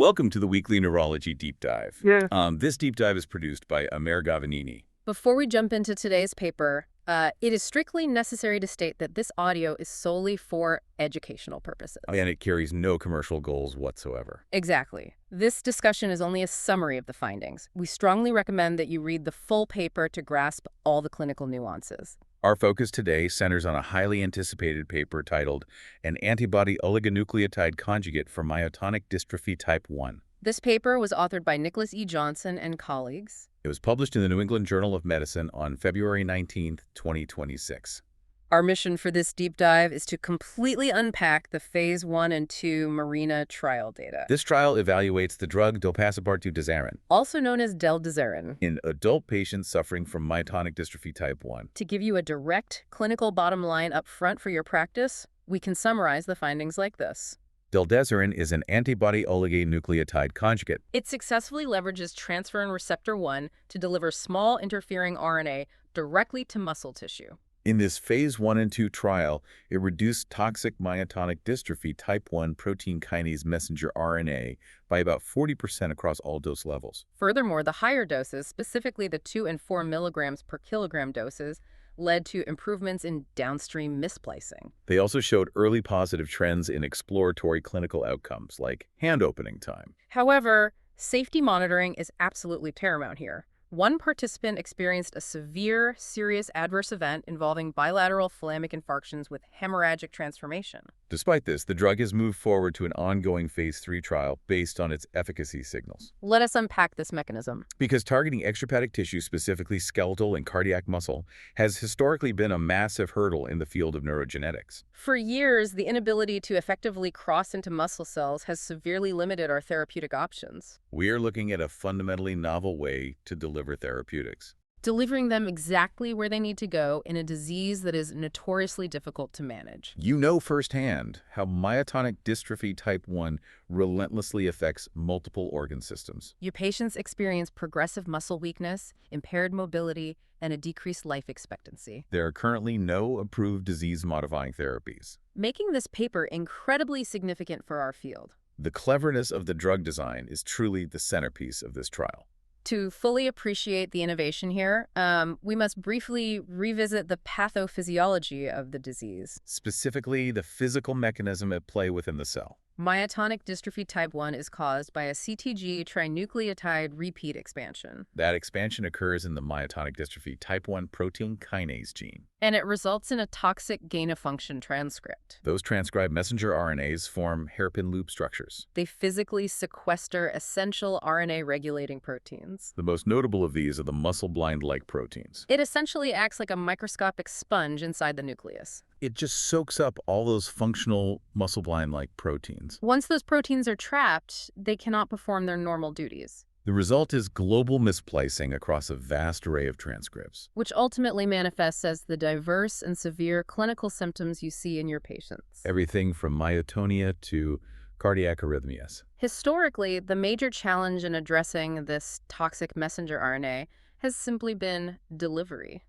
Welcome to the weekly neurology deep dive. Yeah. This deep dive is produced by Amer Gavanini. Before we jump into today's paper, it is strictly necessary to state that this audio is solely for educational purposes. And it carries no commercial goals whatsoever. Exactly. This discussion is only a summary of the findings. We strongly recommend that you read the full paper to grasp all the clinical nuances. Our focus today centers on a highly anticipated paper titled An Antibody Oligonucleotide Conjugate for Myotonic Dystrophy Type 1. This paper was authored by Nicholas E. Johnson and colleagues. It was published in the New England Journal of Medicine on February 19, 2026. Our mission for this deep dive is to completely unpack the Phase 1 and 2 MARINA trial data. This trial evaluates the drug Del-desiran, also known as Del-desiran, in adult patients suffering from myotonic dystrophy type 1. To give you a direct clinical bottom line up front for your practice, we can summarize the findings like this. Del-desiran is an antibody oligonucleotide conjugate. It successfully leverages transferrin receptor 1 to deliver small interfering RNA directly to muscle tissue. In this Phase 1 and 2 trial, it reduced toxic myotonic dystrophy type 1 protein kinase messenger RNA by about 40% across all dose levels. Furthermore, the higher doses, specifically the 2 and 4 milligrams per kilogram doses, led to improvements in downstream missplicing. They also showed early positive trends in exploratory clinical outcomes, like hand opening time. However, safety monitoring is absolutely paramount here. One participant experienced a severe, serious adverse event involving bilateral thalamic infarctions with hemorrhagic transformation. Despite this, the drug has moved forward to an ongoing Phase 3 trial based on its efficacy signals. Let us unpack this mechanism. Because targeting extrahepatic tissue, specifically skeletal and cardiac muscle, has historically been a massive hurdle in the field of neurogenetics. For years, the inability to effectively cross into muscle cells has severely limited our therapeutic options. We are looking at a fundamentally novel way to deliver therapeutics, delivering them exactly where they need to go in a disease that is notoriously difficult to manage. You know firsthand how myotonic dystrophy type 1 relentlessly affects multiple organ systems. Your patients experience progressive muscle weakness, impaired mobility, and a decreased life expectancy. There are currently no approved disease-modifying therapies, making this paper incredibly significant for our field. The cleverness of the drug design is truly the centerpiece of this trial. To fully appreciate the innovation here, we must briefly revisit the pathophysiology of the disease. Specifically, the physical mechanism at play within the cell. Myotonic dystrophy type 1 is caused by a CTG trinucleotide repeat expansion. That expansion occurs in the myotonic dystrophy type 1 protein kinase gene. And it results in a toxic gain-of-function transcript. Those transcribed messenger RNAs form hairpin loop structures. They physically sequester essential RNA-regulating proteins. The most notable of these are the muscle-blind-like proteins. It essentially acts like a microscopic sponge inside the nucleus. It just soaks up all those functional muscle-blind-like proteins. Once those proteins are trapped, they cannot perform their normal duties. The result is global missplicing across a vast array of transcripts, which ultimately manifests as the diverse and severe clinical symptoms you see in your patients. Everything from myotonia to cardiac arrhythmias. Historically, the major challenge in addressing this toxic messenger RNA has simply been delivery.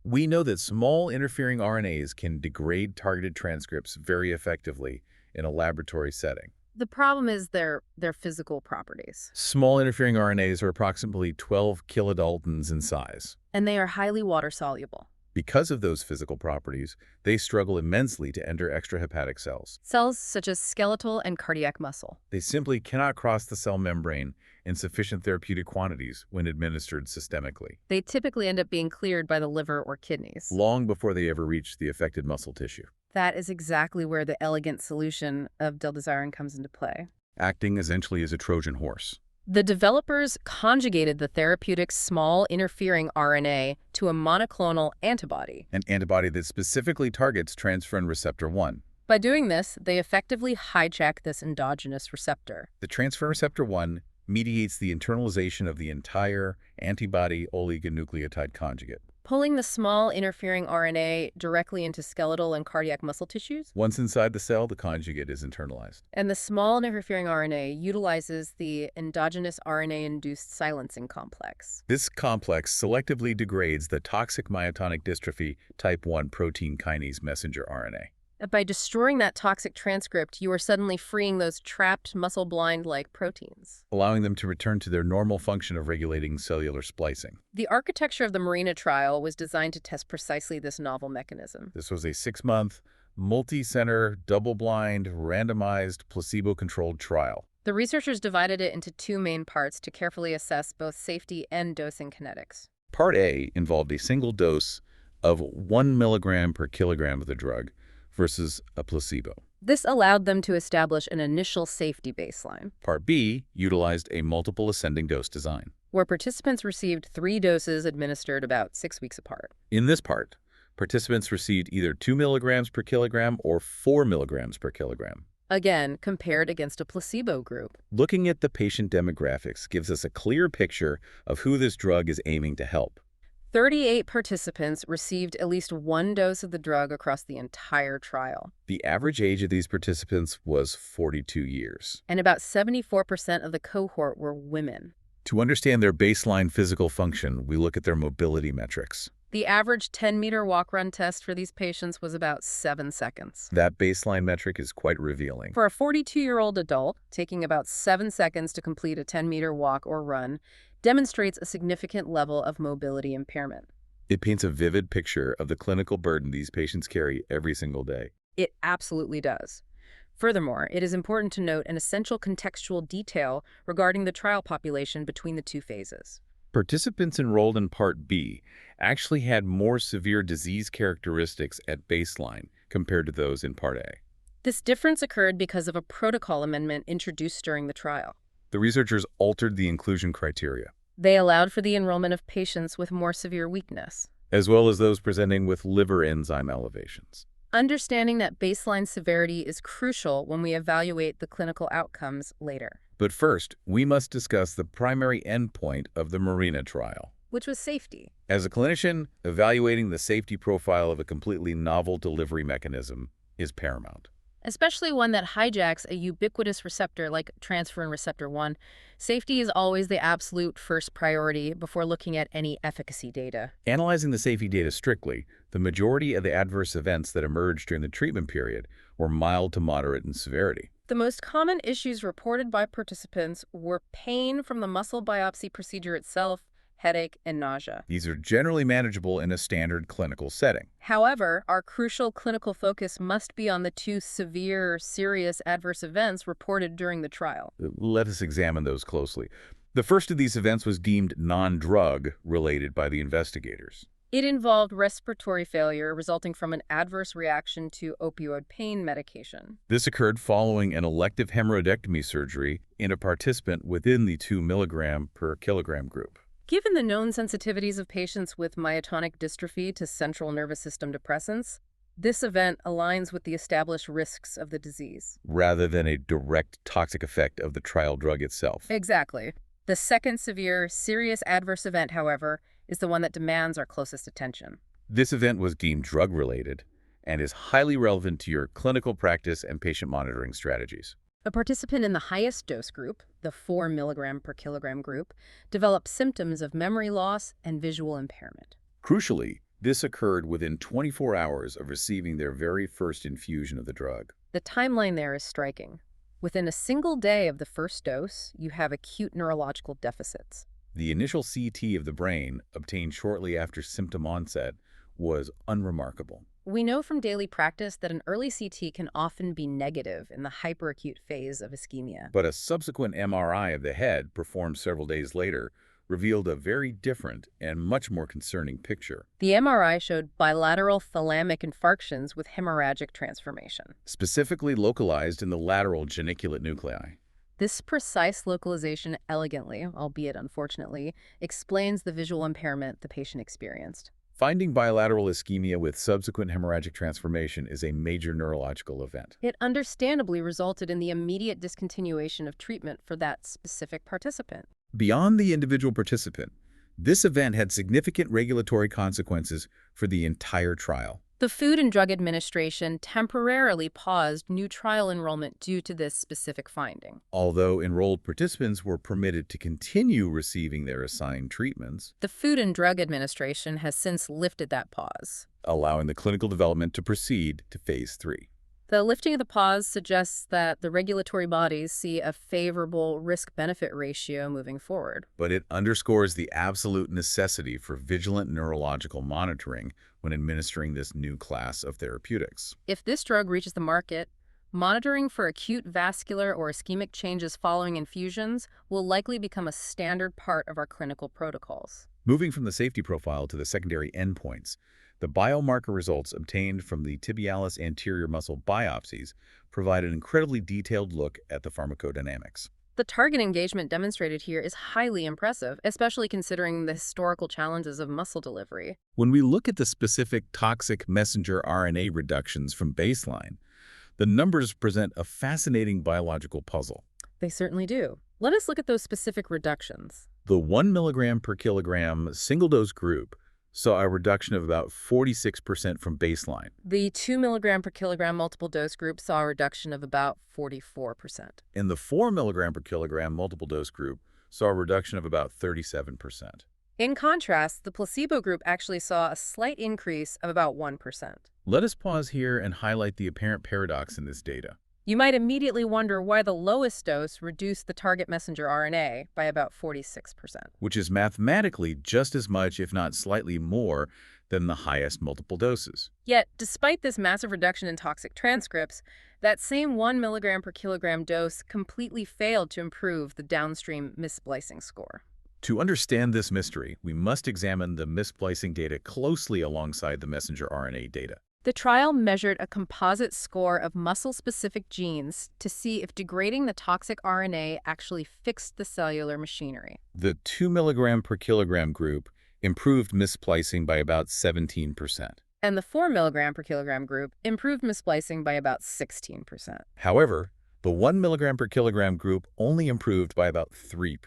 We know that small interfering RNAs can degrade targeted transcripts very effectively in a laboratory setting. The problem is their physical properties. Small interfering RNAs are approximately 12 kilodaltons in size. And they are highly water-soluble. Because of those physical properties, they struggle immensely to enter extrahepatic cells. Cells such as skeletal and cardiac muscle. They simply cannot cross the cell membrane in sufficient therapeutic quantities when administered systemically. They typically end up being cleared by the liver or kidneys, long before they ever reach the affected muscle tissue. That is exactly where the elegant solution of Del-desiran comes into play. Acting essentially as a Trojan horse. The developers conjugated the therapeutic's small interfering RNA to a monoclonal antibody. An antibody that specifically targets transferrin receptor 1. By doing this, they effectively hijack this endogenous receptor. The transferrin receptor 1 mediates the internalization of the entire antibody oligonucleotide conjugate, pulling the small interfering RNA directly into skeletal and cardiac muscle tissues. Once inside the cell, the conjugate is internalized. And the small interfering RNA utilizes the endogenous RNA-induced silencing complex. This complex selectively degrades the toxic myotonic dystrophy type 1 protein kinase messenger RNA. By destroying that toxic transcript, you are suddenly freeing those trapped muscle-blind-like proteins. allowing them to return to their normal function of regulating cellular splicing. The architecture of the MARINA trial was designed to test precisely this novel mechanism. This was a 6-month, multi-center, double-blind, randomized, placebo-controlled trial. The researchers divided it into two main parts to carefully assess both safety and dosing kinetics. Part A involved a single dose of 1 milligram per kilogram of the drug versus a placebo. This allowed them to establish an initial safety baseline, Part B utilized a multiple ascending dose design. where participants received 3 doses administered about 6 weeks apart. In this part, participants received either 2 milligrams per kilogram or 4 milligrams per kilogram. Again, compared against a placebo group. Looking at the patient demographics gives us a clear picture of who this drug is aiming to help. 38 participants received at least 1 dose of the drug across the entire trial, The average age of these participants was 42 years. and about 74% of the cohort were women. To understand their baseline physical function, we look at their mobility metrics. The average 10-meter walk-run test for these patients was about 7 seconds. That baseline metric is quite revealing. For a 42-year-old adult, taking about 7 seconds to complete a 10-meter walk or run demonstrates a significant level of mobility impairment. It paints a vivid picture of the clinical burden these patients carry every single day. It absolutely does. Furthermore, it is important to note an essential contextual detail regarding the trial population between the 2 phases. Participants enrolled in Part B actually had more severe disease characteristics at baseline compared to those in Part A. This difference occurred because of a protocol amendment introduced during the trial. The researchers altered the inclusion criteria, They allowed for the enrollment of patients with more severe weakness. as well as those presenting with liver enzyme elevations. Understanding that baseline severity is crucial when we evaluate the clinical outcomes later, But first, we must discuss the primary endpoint of the MARINA trial. which was safety. As a clinician, evaluating the safety profile of a completely novel delivery mechanism is paramount. Especially one that hijacks a ubiquitous receptor like transferrin receptor 1, safety is always the absolute first priority before looking at any efficacy data. Analyzing the safety data strictly, the majority of the adverse events that emerged during the treatment period were mild to moderate in severity. The most common issues reported by participants were pain from the muscle biopsy procedure itself, headache, and nausea. These are generally manageable in a standard clinical setting. However, our crucial clinical focus must be on the 2 severe, serious adverse events reported during the trial. Let us examine those closely. The first of these events was deemed non-drug related by the investigators. It involved respiratory failure resulting from an adverse reaction to opioid pain medication. This occurred following an elective hemorrhoidectomy surgery in a participant within the 2 milligram per kilogram group. Given the known sensitivities of patients with myotonic dystrophy to central nervous system depressants, this event aligns with the established risks of the disease. Rather than a direct toxic effect of the trial drug itself. Exactly. The second severe, serious adverse event, however, is the one that demands our closest attention. This event was deemed drug-related and is highly relevant to your clinical practice and patient monitoring strategies. A participant in the highest dose group, the 4 milligram per kilogram group, developed symptoms of memory loss and visual impairment. Crucially, this occurred within 24 hours of receiving their very first infusion of the drug. The timeline there is striking. Within a single day of the first dose, you have acute neurological deficits. The initial CT of the brain, obtained shortly after symptom onset, was unremarkable. We know from daily practice that an early CT can often be negative in the hyperacute phase of ischemia. But a subsequent MRI of the head, performed several days later, revealed a very different and much more concerning picture. The MRI showed bilateral thalamic infarctions with hemorrhagic transformation. Specifically localized in the lateral geniculate nuclei. This precise localization elegantly, albeit unfortunately, explains the visual impairment the patient experienced. Finding bilateral ischemia with subsequent hemorrhagic transformation is a major neurological event. It understandably resulted in the immediate discontinuation of treatment for that specific participant. Beyond the individual participant, this event had significant regulatory consequences for the entire trial. The Food and Drug Administration temporarily paused new trial enrollment due to this specific finding. Although enrolled participants were permitted to continue receiving their assigned treatments, The Food and Drug Administration has since lifted that pause. allowing the clinical development to proceed to Phase 3. The lifting of the pause suggests that the regulatory bodies see a favorable risk-benefit ratio moving forward. But it underscores the absolute necessity for vigilant neurological monitoring when administering this new class of therapeutics. If this drug reaches the market, monitoring for acute vascular or ischemic changes following infusions will likely become a standard part of our clinical protocols. Moving from the safety profile to the secondary endpoints, the biomarker results obtained from the tibialis anterior muscle biopsies provide an incredibly detailed look at the pharmacodynamics. The target engagement demonstrated here is highly impressive, especially considering the historical challenges of muscle delivery. When we look at the specific toxic messenger RNA reductions from baseline, the numbers present a fascinating biological puzzle. They certainly do. Let us look at those specific reductions. The 1 milligram per kilogram single-dose group saw a reduction of about 46% from baseline. The 2 milligram per kilogram multiple dose group saw a reduction of about 44%. And the 4 milligram per kilogram multiple dose group saw a reduction of about 37%. In contrast, the placebo group actually saw a slight increase of about 1%. Let us pause here and highlight the apparent paradox in this data. You might immediately wonder why the lowest dose reduced the target messenger RNA by about 46%. Which is mathematically just as much, if not slightly more, than the highest multiple doses. Yet, despite this massive reduction in toxic transcripts, that same 1 milligram per kilogram dose completely failed to improve the downstream missplicing score. To understand this mystery, we must examine the missplicing data closely alongside the messenger RNA data. The trial measured a composite score of muscle-specific genes to see if degrading the toxic RNA actually fixed the cellular machinery. The 2 milligram per kilogram group improved missplicing by about 17%. And the 4 milligram per kilogram group improved missplicing by about 16%. However, the 1 milligram per kilogram group only improved by about 3%.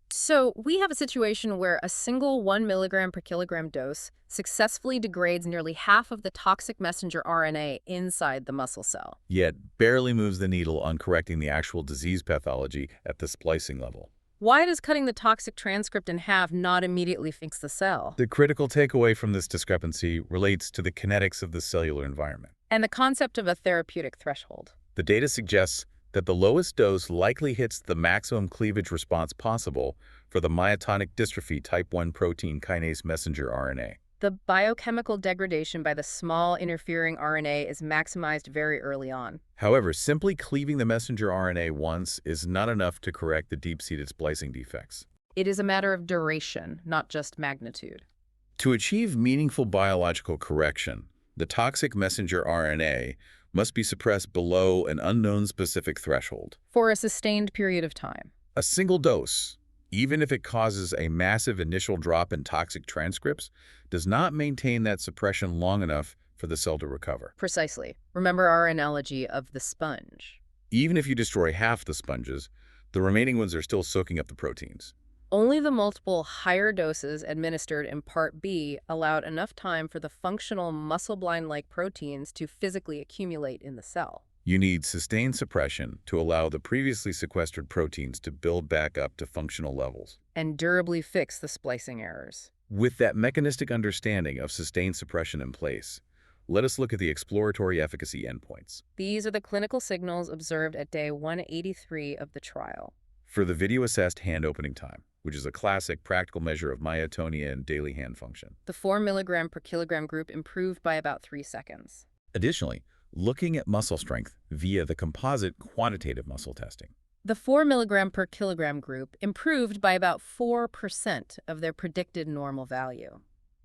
So we have a situation where a single 1 milligram per kilogram dose successfully degrades nearly half of the toxic messenger RNA inside the muscle cell. Yet barely moves the needle on correcting the actual disease pathology at the splicing level. Why does cutting the toxic transcript in half not immediately fix the cell? The critical takeaway from this discrepancy relates to the kinetics of the cellular environment. And the concept of a therapeutic threshold. The data suggests that the lowest dose likely hits the maximum cleavage response possible for the myotonic dystrophy type 1 protein kinase messenger RNA. The biochemical degradation by the small interfering RNA is maximized very early on. However, simply cleaving the messenger RNA once is not enough to correct the deep-seated splicing defects. It is a matter of duration, not just magnitude. To achieve meaningful biological correction, the toxic messenger RNA must be suppressed below an unknown specific threshold. For a sustained period of time. A single dose, even if it causes a massive initial drop in toxic transcripts, does not maintain that suppression long enough for the cell to recover. Precisely. Remember our analogy of the sponge. Even if you destroy half the sponges, the remaining ones are still soaking up the proteins. Only the multiple higher doses administered in Part B allowed enough time for the functional muscle-blind-like proteins to physically accumulate in the cell. You need sustained suppression to allow the previously sequestered proteins to build back up to functional levels. And durably fix the splicing errors. With that mechanistic understanding of sustained suppression in place, let us look at the exploratory efficacy endpoints. These are the clinical signals observed at day 183 of the trial. For the video-assessed hand opening time, which is a classic practical measure of myotonia and daily hand function. The 4 milligram per kilogram group improved by about 3 seconds. Additionally, looking at muscle strength via the composite quantitative muscle testing. The 4 milligram per kilogram group improved by about 4% of their predicted normal value.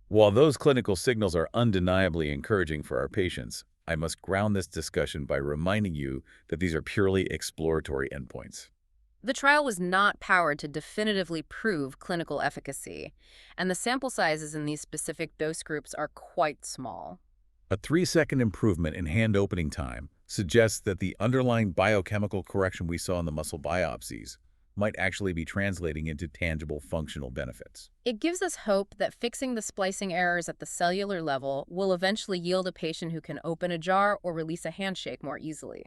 While those clinical signals are undeniably encouraging for our patients, I must ground this discussion by reminding you that these are purely exploratory endpoints. The trial was not powered to definitively prove clinical efficacy, and the sample sizes in these specific dose groups are quite small. A 3-second improvement in hand opening time suggests that the underlying biochemical correction we saw in the muscle biopsies might actually be translating into tangible functional benefits. It gives us hope that fixing the splicing errors at the cellular level will eventually yield a patient who can open a jar or release a handshake more easily.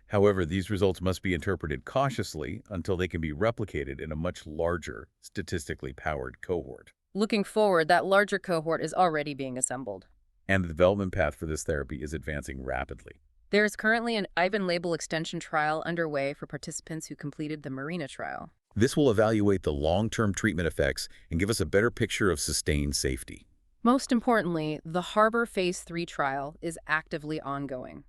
However, these results must be interpreted cautiously until they can be replicated in a much larger, statistically powered cohort. Looking forward, that larger cohort is already being assembled. And the development path for this therapy is advancing rapidly. There is currently an Ivan label extension trial underway for participants who completed the Marina trial. This will evaluate the long-term treatment effects and give us a better picture of sustained safety. Most importantly, the Harbor Phase 3 trial is actively ongoing.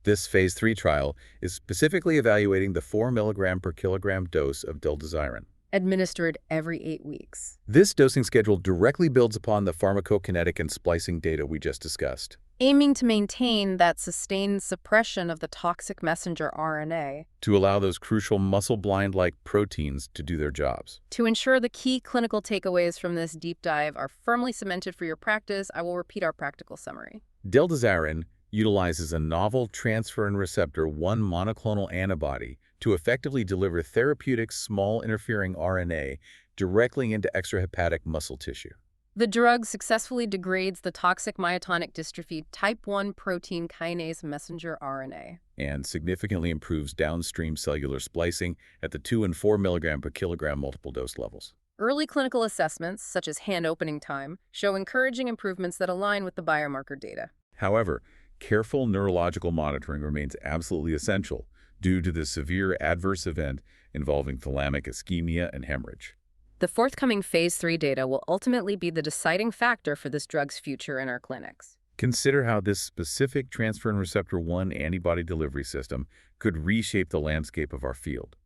This Phase 3 trial is specifically evaluating the 4 mg per kilogram dose of Del-desiran. Administered every 8 weeks. This dosing schedule directly builds upon the pharmacokinetic and splicing data we just discussed, Aiming to maintain that sustained suppression of the toxic messenger RNA to allow those crucial muscle-blind-like proteins to do their jobs. to ensure the key clinical takeaways from this deep dive are firmly cemented for your practice. I will repeat our practical summary. Del-desiran utilizes a novel transferrin receptor 1 monoclonal antibody to effectively deliver therapeutic small interfering RNA directly into extrahepatic muscle tissue. The drug successfully degrades the toxic myotonic dystrophy type 1 protein kinase messenger RNA. And significantly improves downstream cellular splicing at the 2 and 4 mg per kilogram multiple dose levels. Early clinical assessments, such as hand opening time, show encouraging improvements that align with the biomarker data. However, careful neurological monitoring remains absolutely essential due to the severe adverse event involving thalamic ischemia and hemorrhage. The forthcoming Phase 3 data will ultimately be the deciding factor for this drug's future in our clinics. Consider how this specific transferrin receptor 1 antibody delivery system could reshape the landscape of our field.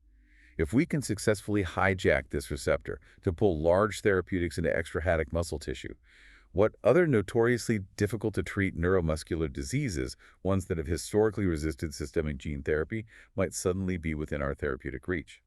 If we can successfully hijack this receptor to pull large therapeutics into extrahepatic muscle tissue, what other notoriously difficult-to-treat neuromuscular diseases, ones that have historically resisted systemic gene therapy, might suddenly be within our therapeutic reach?